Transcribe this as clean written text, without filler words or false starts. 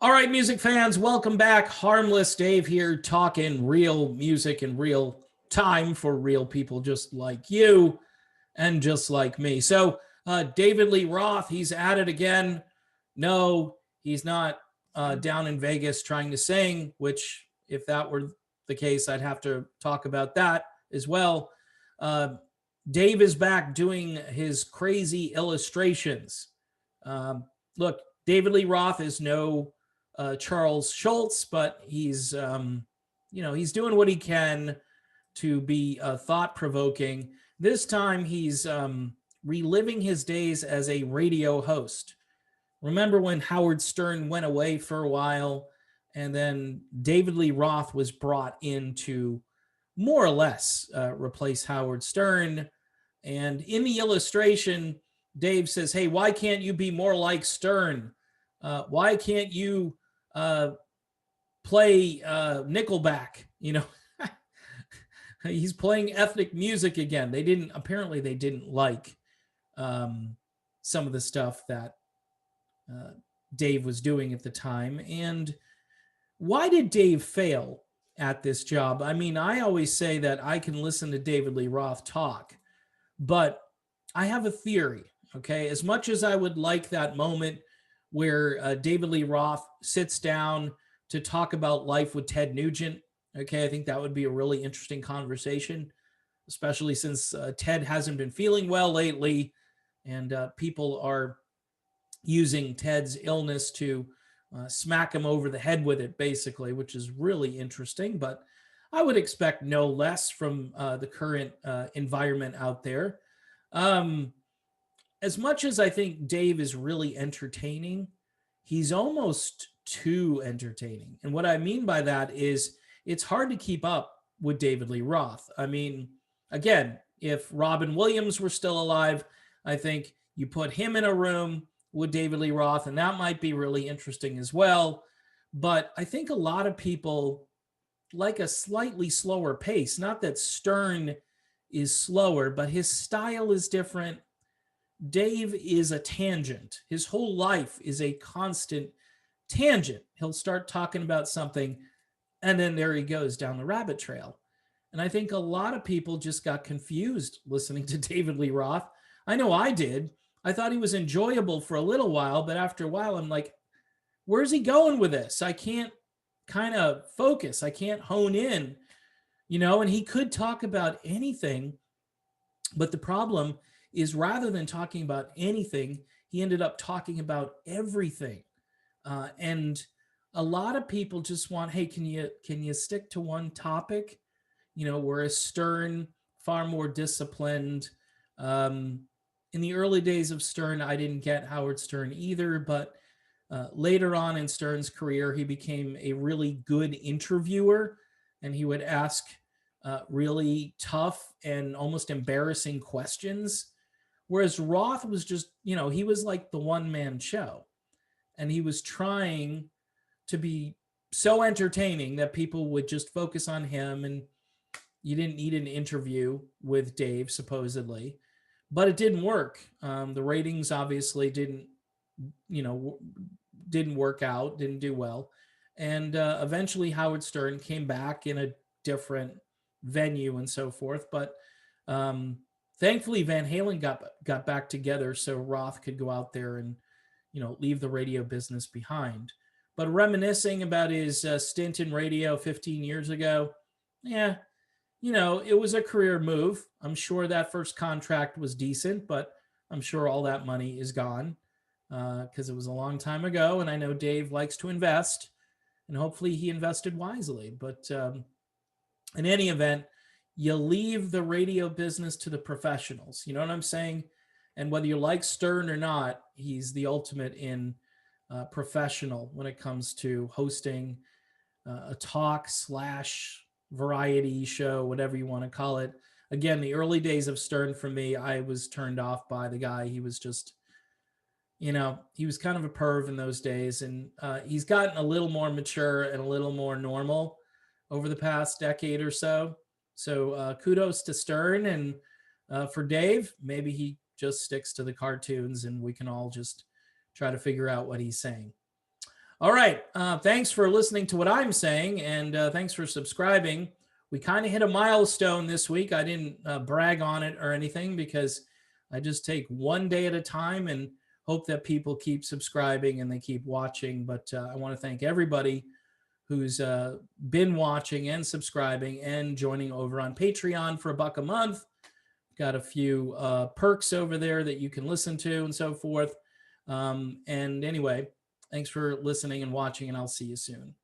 All right, music fans, welcome back. Harmless Dave here, talking real music in real time for real people just like you and just like me. So, David Lee Roth, he's at it again. No, he's not down in Vegas trying to sing, which, if that were the case, I'd have to talk about that as well. Uh, Dave is back doing his crazy illustrations. Um, Look, David Lee Roth is no Charles Schultz, but he's doing what he can to be thought provoking. This time, he's reliving his days as a radio host. Remember when Howard Stern went away for a while, and then David Lee Roth was brought in to more or less replace Howard Stern. And in the illustration, Dave says, "Hey, why can't you be more like Stern? Why can't you play Nickelback?" He's playing ethnic music again. Apparently they didn't like some of the stuff that uh, Dave was doing at the time. And why did Dave fail at this job? I mean, I always say that I can listen to David Lee Roth talk, but I have a theory. Okay, as much as I would like that moment where David Lee Roth sits down to talk about life with Ted Nugent, okay, I think that would be a really interesting conversation, especially since Ted hasn't been feeling well lately, and people are using Ted's illness to smack him over the head with it, basically, which is really interesting. But I would expect no less from the current environment out there. Um, as much as I think Dave is really entertaining, he's almost too entertaining. And what I mean by that is it's hard to keep up with David Lee Roth. I mean, again, if Robin Williams were still alive, I think you put him in a room with David Lee Roth, and that might be really interesting as well. But I think a lot of people like a slightly slower pace. Not that Stern is slower, but his style is different. Dave is a tangent. His whole life is a constant tangent. He'll start talking about something, and then there he goes down the rabbit trail. And I think a lot of people just got confused listening to David Lee Roth. I know I did. I thought he was enjoyable for a little while, but after a while, I'm like, where's he going with this? I can't kind of focus. I can't hone in, and he could talk about anything. But the problem is rather than talking about anything, he ended up talking about everything. And a lot of people just want, hey, can you stick to one topic? Whereas Stern, far more disciplined. In the early days of Stern, I didn't get Howard Stern either, but later on in Stern's career, he became a really good interviewer, and he would ask really tough and almost embarrassing questions. Whereas Roth was just, he was like the one-man show, and he was trying to be so entertaining that people would just focus on him, and you didn't need an interview with Dave, supposedly. But it didn't work. The ratings obviously didn't work out, didn't do well. And eventually Howard Stern came back in a different venue and so forth. But thankfully Van Halen got back together so Roth could go out there and, leave the radio business behind. But reminiscing about his stint in radio 15 years ago, yeah, it was a career move. I'm sure that first contract was decent, but I'm sure all that money is gone because it was a long time ago. And I know Dave likes to invest, and hopefully he invested wisely. But in any event, you leave the radio business to the professionals. You know what I'm saying? And whether you like Stern or not, he's the ultimate in professional when it comes to hosting a talk slash variety show, whatever you want to call it. Again, the early days of Stern for me, I was turned off by the guy. He was just, he was kind of a perv in those days. And he's gotten a little more mature and a little more normal over the past decade or so. So kudos to Stern. And for Dave, maybe he just sticks to the cartoons and we can all just try to figure out what he's saying. All right. Thanks for listening to what I'm saying, and thanks for subscribing. We kind of hit a milestone this week. I didn't brag on it or anything because I just take one day at a time and hope that people keep subscribing and they keep watching. But I want to thank everybody who's been watching and subscribing and joining over on Patreon for $1 a month. Got a few perks over there that you can listen to and so forth. And anyway, thanks for listening and watching, and I'll see you soon.